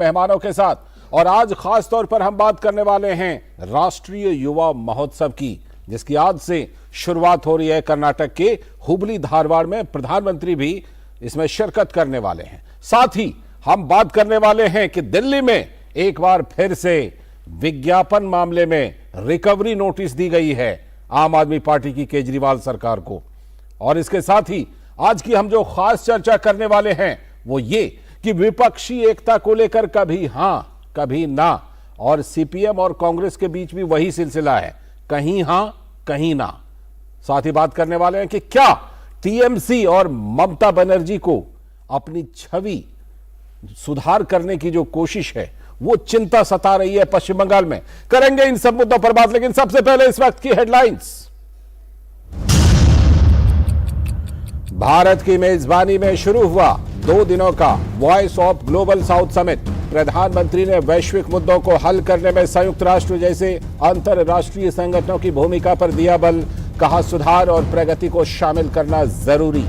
मेहमानों के साथ। और आज खास तौर पर हम बात करने वाले हैं राष्ट्रीय युवा महोत्सव की, जिसकी आज से शुरुआत हो रही है। कर्नाटक के हुबली धारवाड़ में प्रधानमंत्री भी इसमें शिरकत करने वाले हैं। साथ ही हम बात करने वाले हैं कि दिल्ली में एक बार फिर से विज्ञापन मामले में रिकवरी नोटिस दी गई है आम आदमी पार्टी की केजरीवाल सरकार को। और इसके साथ ही आज की हम जो खास चर्चा करने वाले हैं वो ये कि विपक्षी एकता को लेकर कभी हां कभी ना, और सीपीएम और कांग्रेस के बीच भी वही सिलसिला है, कहीं हां कहीं ना। साथ ही बात करने वाले हैं कि क्या टीएमसी और ममता बनर्जी को अपनी छवि सुधार करने की जो कोशिश है वो चिंता सता रही है पश्चिम बंगाल में। करेंगे इन सब मुद्दों पर बात, लेकिन सबसे पहले इस वक्त की हेडलाइंस। भारत की मेजबानी में शुरू हुआ 2 दिनों का voice of global south summit. प्रधानमंत्री ने वैश्विक मुद्दों को हल करने में संयुक्त राष्ट्र जैसे अंतरराष्ट्रीय संगठनों की भूमिका पर दिया बल। कहा सुधार और प्रगति को शामिल करना जरूरी।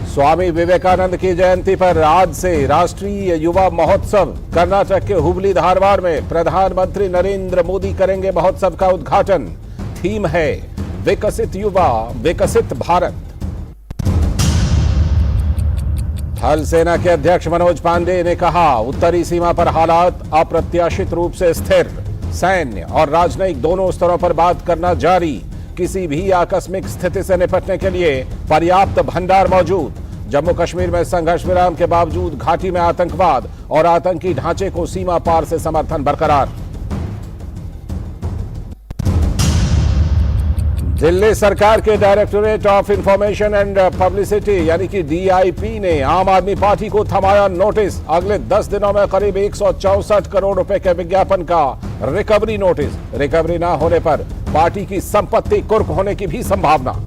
स्वामी विवेकानंद की जयंती पर आज से राष्ट्रीय युवा महोत्सव। कर्नाटक के हुबली धारवाड़ में प्रधानमंत्री नरेंद्र मोदी करेंगे महोत्सव का उद्घाटन। थीम है विकसित युवा विकसित भारत। थल सेना के अध्यक्ष मनोज पांडे ने कहा उत्तरी सीमा पर हालात अप्रत्याशित रूप से स्थिर। सैन्य और राजनयिक दोनों स्तरों पर बात करना जारी। किसी भी आकस्मिक स्थिति से निपटने के लिए पर्याप्त भंडार मौजूद। जम्मू कश्मीर में संघर्ष विराम के बावजूद घाटी में आतंकवाद और आतंकी ढांचे को सीमा पार से समर्थन बरकरार। दिल्ली सरकार के directorate of information and publicity यानी कि डीआईपी ने आम आदमी पार्टी को थमाया नोटिस। अगले 10 दिनों में करीब 164 करोड़ रुपए के विज्ञापन का रिकवरी नोटिस। रिकवरी ना होने पर पार्टी की संपत्ति कुर्क होने की भी संभावना।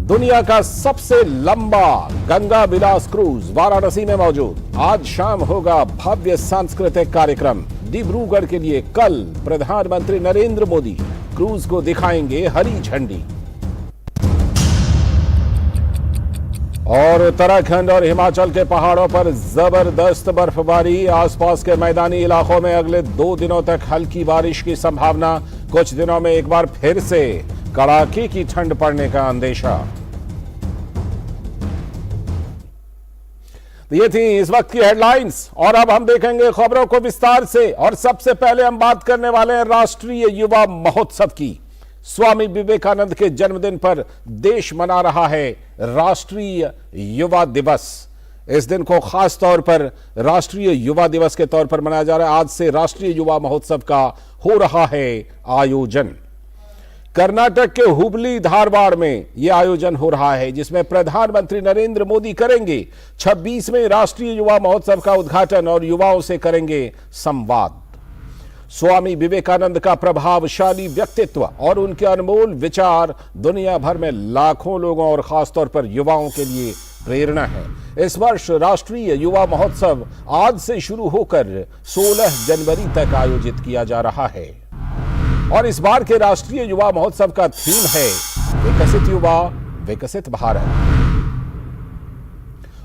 दुनिया का सबसे लंबा गंगा विलास क्रूज वाराणसी में मौजूद। आज शाम होगा भव्य सांस्कृतिक कार्यक्रम। डिब्रूगढ़ के लिए कल प्रधानमंत्री नरेंद्र मोदी क्रूज को दिखाएंगे हरी झंडी। और उत्तराखंड और हिमाचल के पहाड़ों पर जबरदस्त बर्फबारी। आसपास के मैदानी इलाकों में अगले 2 दिनों तक हल्की बारिश की संभावना। कुछ दिनों में एक बार फिर से कड़ाके की ठंड पड़ने का अंदेशा। ये थी इस वक्त की हेडलाइंस, और अब हम देखेंगे खबरों को विस्तार से। और सबसे पहले हम बात करने वाले हैं राष्ट्रीय युवा महोत्सव की। स्वामी विवेकानंद के जन्मदिन पर देश मना रहा है राष्ट्रीय युवा दिवस। इस दिन को खास तौर पर राष्ट्रीय युवा दिवस के तौर पर मनाया जा रहा है। आज से राष्ट्रीय युवा महोत्सव का हो रहा है आयोजन। कर्नाटक के हुबली धारवाड़ में यह आयोजन हो रहा है, जिसमें प्रधानमंत्री नरेंद्र मोदी करेंगे 26वें राष्ट्रीय युवा महोत्सव का उद्घाटन और युवाओं से करेंगे संवाद। स्वामी विवेकानंद का प्रभावशाली व्यक्तित्व और उनके अनमोल विचार दुनिया भर में लाखों लोगों और खासतौर पर युवाओं के लिए प्रेरणा है। इस वर्ष राष्ट्रीय युवा महोत्सव आज से शुरू होकर 16 जनवरी तक आयोजित किया जा रहा है। और इस बार के राष्ट्रीय युवा महोत्सव का थीम है विकसित युवा विकसित भारत।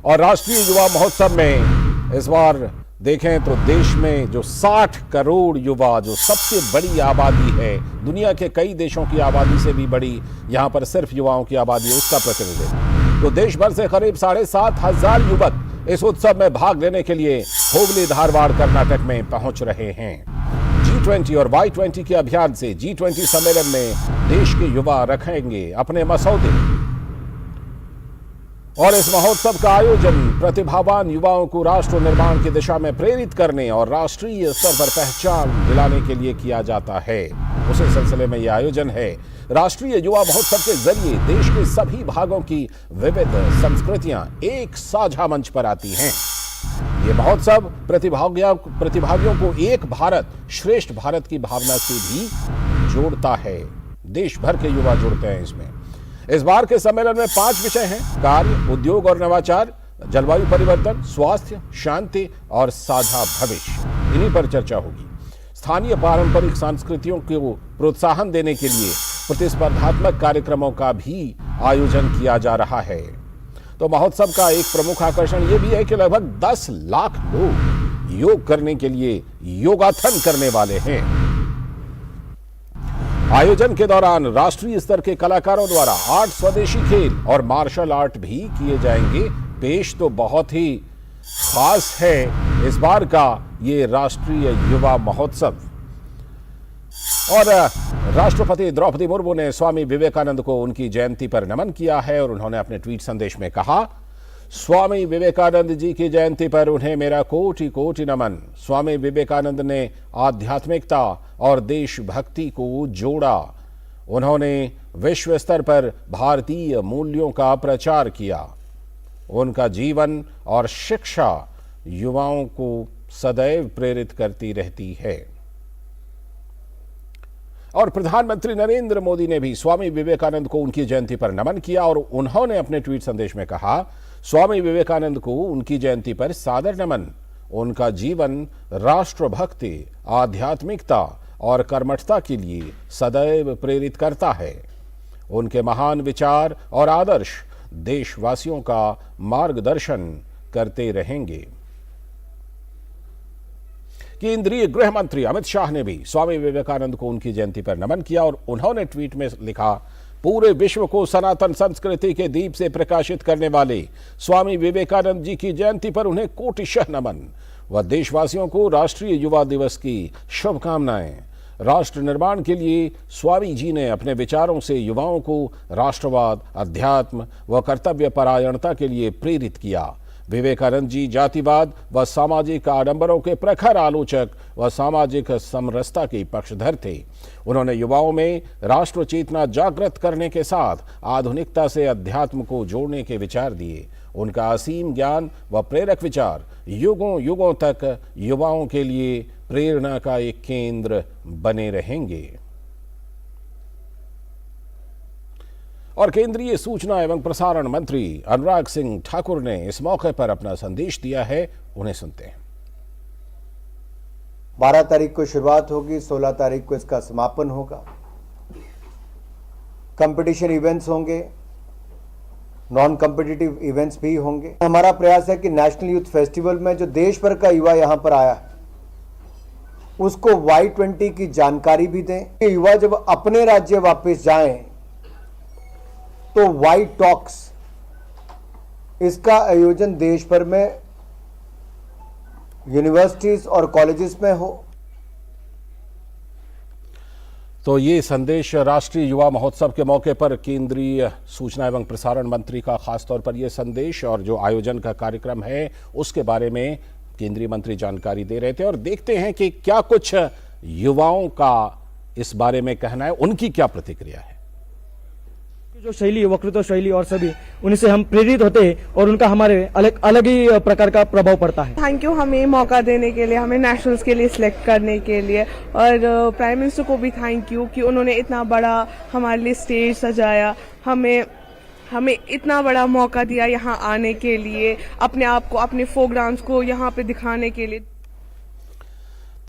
और राष्ट्रीय युवा महोत्सव में इस बार देखें तो देश में जो 60 करोड़ युवा, जो सबसे बड़ी आबादी है, दुनिया के कई देशों की आबादी से भी बड़ी यहां पर सिर्फ युवाओं की आबादी है, उसका प्रतिनिधित्व। तो देश भर से करीब 7,500 युवक इस उत्सव में भाग लेने के लिए हुबली धारवाड़ कर्नाटक में पहुंच रहे हैं। G20 और Y20 के अभियान से G20 सम्मेलन में देश के युवा रखेंगे अपने मसौदे। और इस महोत्सव का आयोजन प्रतिभावान युवाओं को राष्ट्र निर्माण की दिशा में प्रेरित करने और राष्ट्रीय स्तर पर पहचान दिलाने के लिए किया जाता है। उसी सिलसिले में यह आयोजन है। राष्ट्रीय युवा महोत्सव के जरिए देश के सभी भागों की विविध संस्कृतियां एक साझा मंच पर आती हैं। ये महोत्सव प्रतिभागियों को एक भारत श्रेष्ठ भारत की भावना से भी जोड़ता है। देश भर के युवा जुड़ते हैं इसमें। इस बार के सम्मेलन में 5 विषय हैं: कार्य, उद्योग और नवाचार, जलवायु परिवर्तन, स्वास्थ्य, शांति और साझा भविष्य। इन्हीं पर चर्चा होगी। स्थानीय पारंपरिक संस्कृतियों को प्रोत्साहन देने के लिए प्रतिस्पर्धात्मक कार्यक्रमों का भी आयोजन किया जा रहा है। तो महोत्सव का एक प्रमुख आकर्षण यह भी है कि लगभग 10 लाख लोग योग करने के लिए योगाथन करने वाले हैं। आयोजन के दौरान राष्ट्रीय स्तर के कलाकारों द्वारा 8 स्वदेशी खेल और मार्शल आर्ट भी किए जाएंगे पेश। तो बहुत ही खास है इस बार का ये राष्ट्रीय युवा महोत्सव। और राष्ट्रपति द्रौपदी मुर्मू ने स्वामी विवेकानंद को उनकी जयंती पर नमन किया है और उन्होंने अपने ट्वीट संदेश में कहा, स्वामी विवेकानंद जी की जयंती पर उन्हें मेरा कोटि कोटि नमन। स्वामी विवेकानंद ने आध्यात्मिकता और देशभक्ति को जोड़ा। उन्होंने विश्व स्तर पर भारतीय मूल्यों का प्रचार किया। उनका जीवन और शिक्षा युवाओं को सदैव प्रेरित करती रहती है। और प्रधानमंत्री नरेंद्र मोदी ने भी स्वामी विवेकानंद को उनकी जयंती पर नमन किया और उन्होंने अपने ट्वीट संदेश में कहा, स्वामी विवेकानंद को उनकी जयंती पर सादर नमन। उनका जीवन राष्ट्रभक्ति, आध्यात्मिकता और कर्मठता के लिए सदैव प्रेरित करता है। उनके महान विचार और आदर्श देशवासियों का मार्गदर्शन करते रहेंगे। केंद्रीय गृह मंत्री अमित शाह ने भी स्वामी विवेकानंद को उनकी जयंती पर नमन किया और उन्होंने ट्वीट में लिखा, पूरे विश्व को सनातन संस्कृति के दीप से प्रकाशित करने वाले स्वामी विवेकानंद जी की जयंती पर उन्हें कोटिशः नमन व देशवासियों को राष्ट्रीय युवा दिवस की शुभकामनाएं। राष्ट्र निर्माण के लिए स्वामी जी ने अपने विचारों से युवाओं को राष्ट्रवाद, अध्यात्म व कर्तव्य परायणता के लिए प्रेरित किया। विवेकानंद जी जातिवाद व सामाजिक आडंबरों के प्रखर आलोचक व सामाजिक समरसता के पक्षधर थे। उन्होंने युवाओं में राष्ट्र चेतना जागृत करने के साथ आधुनिकता से अध्यात्म को जोड़ने के विचार दिए। उनका असीम ज्ञान व प्रेरक विचार युगों युगों तक युवाओं के लिए प्रेरणा का एक केंद्र बने रहेंगे। और केंद्रीय सूचना एवं प्रसारण मंत्री अनुराग सिंह ठाकुर ने इस मौके पर अपना संदेश दिया है, उन्हें सुनते हैं। 12 तारीख को शुरुआत होगी, 16 तारीख को इसका समापन होगा। कंपटीशन इवेंट्स होंगे, नॉन कॉम्पिटिटिव इवेंट्स भी होंगे। हमारा प्रयास है कि नेशनल यूथ फेस्टिवल में जो देश भर का युवा यहां पर आया है उसको Y20 की जानकारी भी दें। युवा जब अपने राज्य वापस जाएं तो वाई टॉक्स इसका आयोजन देश भर में यूनिवर्सिटीज और कॉलेजेस में हो। तो ये संदेश राष्ट्रीय युवा महोत्सव के मौके पर केंद्रीय सूचना एवं प्रसारण मंत्री का खासतौर पर यह संदेश और जो आयोजन का कार्यक्रम है उसके बारे में केंद्रीय मंत्री जानकारी दे रहे थे। और देखते हैं कि क्या कुछ युवाओं का इस बारे में कहना है, उनकी क्या प्रतिक्रिया है। जो शैली, वक्तृत्व शैली और सभी उनसे हम प्रेरित होते हैं और उनका हमारे अलग ही प्रकार का प्रभाव पड़ता है। थैंक यू हमें मौका देने के लिए, हमें नेशनल्स के लिए सिलेक्ट करने के लिए, और प्राइम मिनिस्टर को भी थैंक यू कि उन्होंने इतना बड़ा हमारे लिए स्टेज सजाया, हमें इतना बड़ा मौका दिया यहाँ आने के लिए, अपने आप को, अपने प्रोग्राम्स को यहाँ पे दिखाने के लिए।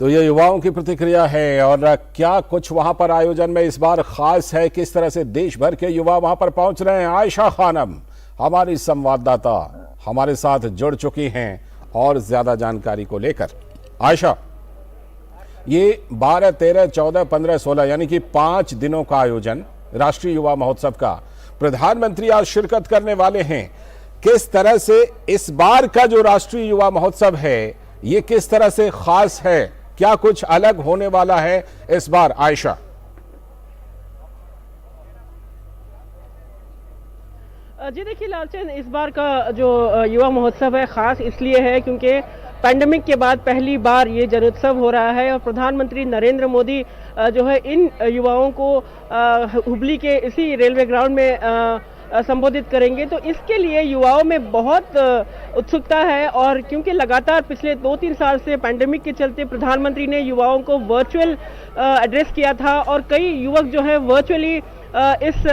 तो ये युवाओं की प्रतिक्रिया है। और क्या कुछ वहां पर आयोजन में इस बार खास है, किस तरह से देश भर के युवा वहां पर पहुंच रहे हैं, आयशा खानम हमारी संवाददाता हमारे साथ जुड़ चुकी हैं और ज्यादा जानकारी को लेकर। आयशा, ये 12, 13, 14, 15, 16 यानी कि 5 दिनों का आयोजन राष्ट्रीय युवा महोत्सव का, प्रधानमंत्री आज शिरकत करने वाले हैं। किस तरह से इस बार का जो राष्ट्रीय युवा महोत्सव है ये किस तरह से खास है, क्या कुछ अलग होने वाला है इस बार, आयशा? जी देखिए लालचंद, इस बार का जो युवा महोत्सव है खास इसलिए है क्योंकि पैंडेमिक के बाद पहली बार ये जनोत्सव हो रहा है और प्रधानमंत्री नरेंद्र मोदी जो है इन युवाओं को हुबली के इसी रेलवे ग्राउंड में संबोधित करेंगे। तो इसके लिए युवाओं में बहुत उत्सुकता है और क्योंकि लगातार पिछले 2-3 साल से पैंडेमिक के चलते प्रधानमंत्री ने युवाओं को वर्चुअल एड्रेस किया था और कई युवक जो है वर्चुअली इस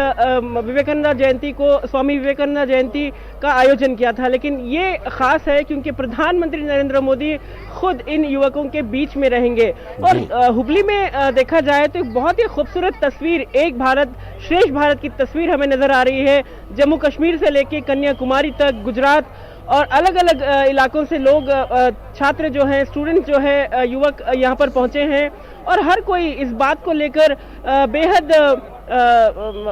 विवेकानंद जयंती को, स्वामी विवेकानंद जयंती का आयोजन किया था। लेकिन ये खास है क्योंकि प्रधानमंत्री नरेंद्र मोदी खुद इन युवकों के बीच में रहेंगे। और हुबली में देखा जाए तो एक बहुत ही खूबसूरत तस्वीर, एक भारत श्रेष्ठ भारत की तस्वीर हमें नजर आ रही है। जम्मू कश्मीर से लेके कन्याकुमारी तक, गुजरात और अलग अलग इलाकों से लोग, छात्र जो हैं, स्टूडेंट जो है, युवक यहाँ पर पहुंचे हैं और हर कोई इस बात को लेकर बेहद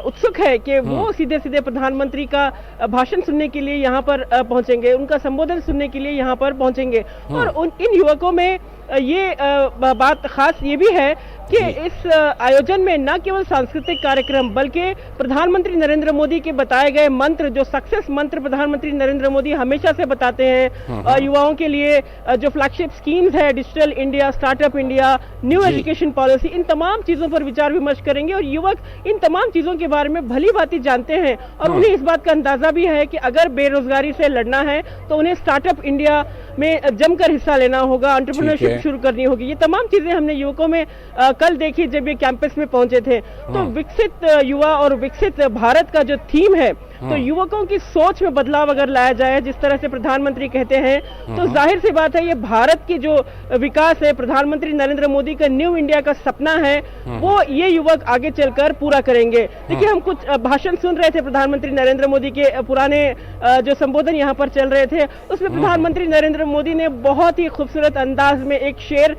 उत्सुक है कि वो सीधे सीधे प्रधानमंत्री का भाषण सुनने के लिए यहाँ पर पहुंचेंगे, उनका संबोधन सुनने के लिए यहाँ पर पहुंचेंगे। और इन युवकों में ये बात खास ये भी है कि इस आयोजन में न केवल सांस्कृतिक कार्यक्रम बल्कि प्रधानमंत्री नरेंद्र मोदी के बताए गए मंत्र, जो सक्सेस मंत्र प्रधानमंत्री नरेंद्र मोदी हमेशा से बताते हैं युवाओं के लिए, जो फ्लैगशिप स्कीम्स है, digital India, startup India, new education policy, इन तमाम चीजों पर विचार विमर्श करेंगे। और युवक इन तमाम चीजों के बारे में भली भांति जानते हैं और उन्हें इस बात का अंदाजा भी है कि अगर बेरोजगारी से लड़ना है तो उन्हें स्टार्टअप इंडिया में जमकर हिस्सा लेना होगा, एंटरप्रेन्योरशिप शुरू करनी होगी। ये तमाम चीजें हमने युवकों में कल देखी जब ये कैंपस में पहुंचे थे। तो विकसित युवा और विकसित भारत का जो थीम है, तो युवकों की सोच में बदलाव अगर लाया जाए, जिस तरह से प्रधानमंत्री कहते हैं, तो जाहिर सी बात है ये भारत की जो विकास है, प्रधानमंत्री नरेंद्र मोदी का न्यू इंडिया का सपना है, वो ये युवक आगे चलकर पूरा करेंगे। देखिए, हम कुछ भाषण सुन रहे थे प्रधानमंत्री नरेंद्र मोदी के, पुराने जो संबोधन यहाँ पर चल रहे थे, उसमें प्रधानमंत्री नरेंद्र मोदी ने बहुत ही खूबसूरत अंदाज में एक शेर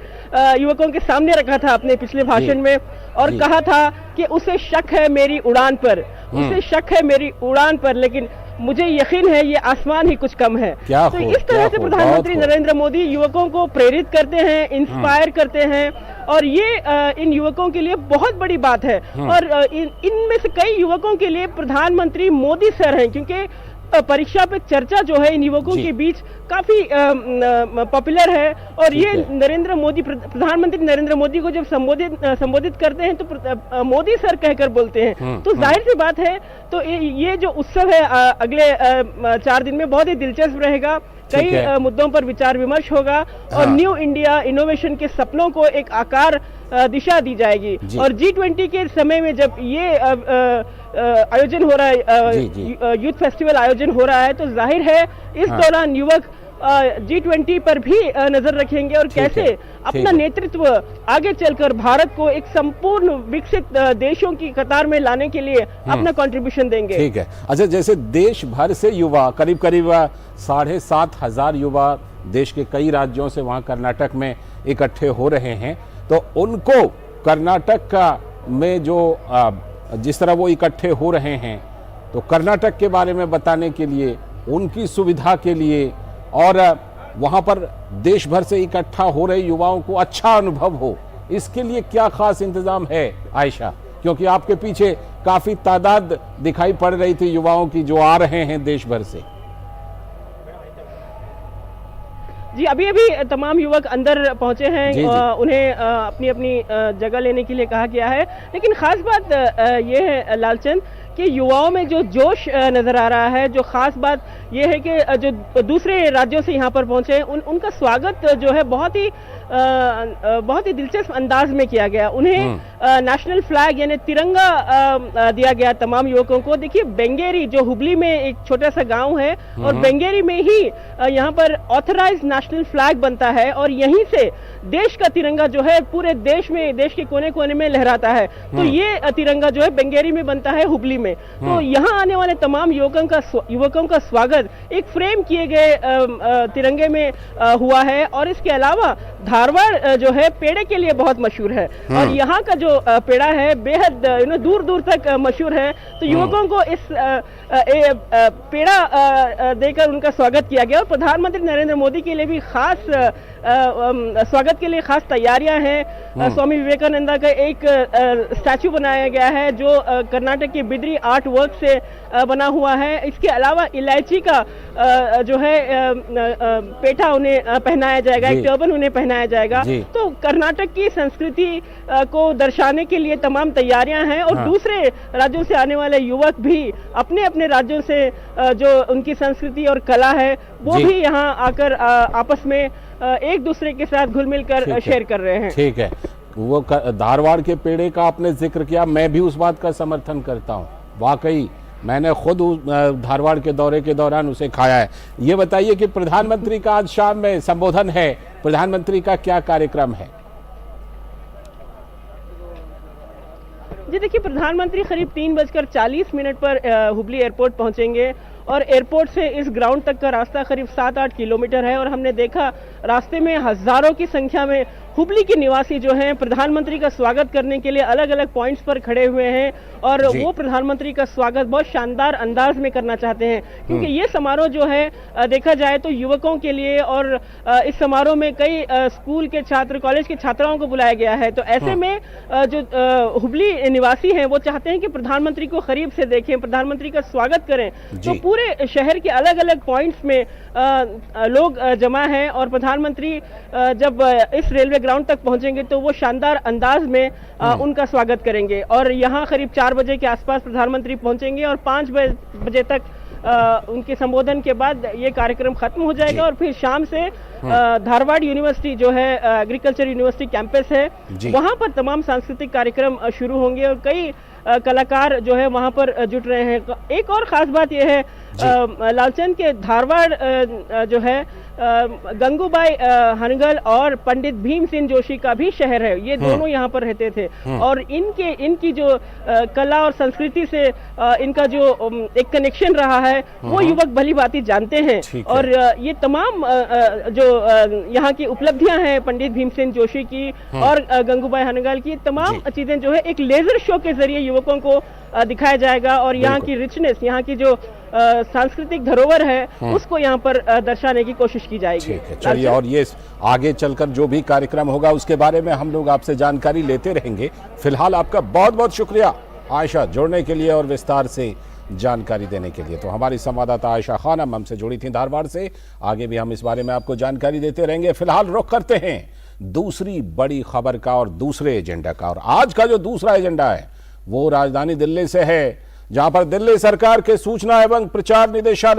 युवकों के सामने रखा था अपने पिछले भाषण में और कहा था कि उसे शक है मेरी उड़ान पर, उसे शक है मेरी उड़ान पर, लेकिन मुझे यकीन है ये आसमान ही कुछ कम है। तो इस तरह से प्रधानमंत्री नरेंद्र मोदी युवकों को प्रेरित करते हैं, इंस्पायर करते हैं और ये इन युवकों के लिए बहुत बड़ी बात है। और इनमें से कई युवकों के लिए प्रधानमंत्री मोदी सर हैं, क्योंकि परीक्षा पे चर्चा जो है इन युवकों के बीच काफी पॉपुलर है। और ये नरेंद्र मोदी, प्रधानमंत्री नरेंद्र मोदी को जब संबोधित करते हैं तो मोदी सर कहकर बोलते हैं। तो जाहिर सी बात है, तो ये जो उत्सव है अगले 4 दिन में बहुत ही दिलचस्प रहेगा। कई मुद्दों पर विचार विमर्श होगा और न्यू इंडिया इनोवेशन के सपनों को एक आकार दिशा दी जाएगी। और G20 के समय में जब ये आयोजन हो रहा है, यूथ फेस्टिवल आयोजन हो रहा है, तो जाहिर है इस दौरान युवक G20 पर भी नजर रखेंगे और कैसे अपना नेतृत्व आगे चलकर भारत को एक संपूर्ण विकसित देशों की कतार में लाने के लिए अपना कंट्रीब्यूशन देंगे। ठीक है। अच्छा, जैसे देश भर से युवा, करीब करीब 7,500 युवा देश के कई राज्यों से वहां कर्नाटक में इकट्ठे हो रहे हैं, तो उनको कर्नाटक का में जो जिस तरह वो इकट्ठे हो रहे हैं, तो कर्नाटक के बारे में बताने के लिए, उनकी सुविधा के लिए और वहां पर देश भर से इकट्ठा हो रहे युवाओं को अच्छा अनुभव हो, इसके लिए क्या खास इंतजाम है आयशा? क्योंकि आपके पीछे काफी तादाद दिखाई पड़ रही थी युवाओं की जो आ रहे हैं देश भर से। जी, अभी तमाम युवक अंदर पहुंचे हैं, उन्हें अपनी अपनी जगह लेने के लिए कहा गया है। लेकिन खास बात ये है लालचंद कि युवाओं में जो जोश नजर आ रहा है, जो खास बात ये है कि जो दूसरे राज्यों से यहाँ पर पहुंचे हैं उनका स्वागत जो है बहुत ही दिलचस्प अंदाज में किया गया। उन्हें नेशनल फ्लैग यानी तिरंगा दिया गया तमाम युवकों को। देखिए, बेंगेरी जो हुबली में एक छोटा सा गांव है और बेंगेरी में ही यहाँ पर ऑथराइज्ड नेशनल फ्लैग बनता है और यहीं से देश का तिरंगा जो है पूरे देश में, देश के कोने कोने में लहराता है। तो ये तिरंगा जो है बेंगेरी में बनता है, हुबली में। तो यहाँ आने वाले तमाम युवकों का स्वागत एक फ्रेम किए गए तिरंगे में हुआ है। और इसके अलावा धारवाड़ जो है पेड़े के लिए बहुत मशहूर है और यहाँ का जो पेड़ा है बेहद दूर दूर तक मशहूर है। तो युवकों को इस पेड़ा देकर उनका स्वागत किया गया और प्रधानमंत्री नरेंद्र मोदी के लिए भी खास स्वागत के लिए खास तैयारियां हैं। स्वामी विवेकानंद का एक स्टैचू बनाया गया है जो कर्नाटक के बिद्री आर्ट वर्क से बना हुआ है। इसके अलावा इलायची का जो है पेठा उन्हें पहनाया जाएगा, एक टर्बन उन्हें पहनाया जाएगा। तो कर्नाटक की संस्कृति को दर्शाने के लिए तमाम तैयारियां हैं और दूसरे राज्यों से आने वाले युवक भी अपने अपने राज्यों से जो उनकी संस्कृति और कला है वो भी यहाँ आकर आपस में एक दूसरे के साथ घुल मिल कर शेयर कर रहे हैं। ठीक है। वो धारवाड़ के पेड़े का आपने जिक्र किया, मैं भी उस बात का समर्थन करता हूँ। वाकई मैंने खुद धारवाड़ के दौरे के दौरान उसे खाया है। ये बताइए कि प्रधानमंत्री का आज शाम में संबोधन है, प्रधानमंत्री का क्या कार्यक्रम है? जी देखिए, प्रधानमंत्री करीब 3:40 पर हुबली एयरपोर्ट पहुंचेंगे और एयरपोर्ट से इस ग्राउंड तक का रास्ता करीब 7-8 किलोमीटर है और हमने देखा रास्ते में हजारों की संख्या में हुबली के निवासी जो हैं प्रधानमंत्री का स्वागत करने के लिए अलग अलग पॉइंट्स पर खड़े हुए हैं और वो प्रधानमंत्री का स्वागत बहुत शानदार अंदाज में करना चाहते हैं, क्योंकि ये समारोह जो है देखा जाए तो युवकों के लिए और इस समारोह में कई स्कूल के छात्र, कॉलेज के छात्राओं को बुलाया गया है। तो ऐसे में जो हुबली निवासी हैं वो चाहते हैं कि प्रधानमंत्री को करीब से देखें, प्रधानमंत्री का स्वागत करें। तो पूरे शहर के अलग अलग पॉइंट्स में लोग जमा हैं और प्रधानमंत्री जब इस रेलवे ग्राउंड तक पहुंचेंगे तो वो शानदार अंदाज में उनका स्वागत करेंगे और यहाँ करीब 4 बजे के आसपास प्रधानमंत्री पहुंचेंगे और 5 बजे तक उनके संबोधन के बाद ये कार्यक्रम खत्म हो जाएगा और फिर शाम से धारवाड़ यूनिवर्सिटी जो है एग्रीकल्चर यूनिवर्सिटी कैंपस है, वहां पर तमाम सांस्कृतिक कार्यक्रम शुरू होंगे और कई कलाकार जो है वहां पर जुट रहे हैं। एक और खास बात यह है लालचंद के धारवाड़ जो है गंगूबाई हनगल और पंडित भीमसेन जोशी का भी शहर है, ये दोनों यहाँ पर रहते थे और इनकी जो कला और संस्कृति से इनका जो एक कनेक्शन रहा है वो युवक भली भांति जानते हैं और ये तमाम जो यहाँ की उपलब्धियां हैं पंडित भीमसेन जोशी की और गंगूबाई हनगल की, तमाम चीजें जो है एक लेजर शो के जरिए युवकों को दिखाया जाएगा और यहाँ की रिचनेस, यहाँ की जो सांस्कृतिक धरोहर है उसको यहाँ पर दर्शाने की कोशिश की जाएगी। ठीक है, चलिए, और ये आगे चलकर जो भी कार्यक्रम होगा उसके बारे में हम लोग आपसे जानकारी लेते रहेंगे। फिलहाल आपका बहुत बहुत शुक्रिया आयशा, जुड़ने के लिए और विस्तार से जानकारी देने के लिए। तो हमारी संवाददाता आयशा खानम हमसे जुड़ी थी धारवाड़ से। आगे भी हम इस बारे में आपको जानकारी देते रहेंगे। फिलहाल रुख करते हैं दूसरी बड़ी खबर का और दूसरे एजेंडा का, और आज का जो दूसरा एजेंडा है वो राजधानी दिल्ली से है, जहां पर दिल्ली सरकार के सूचना एवं प्रचार निदेशालय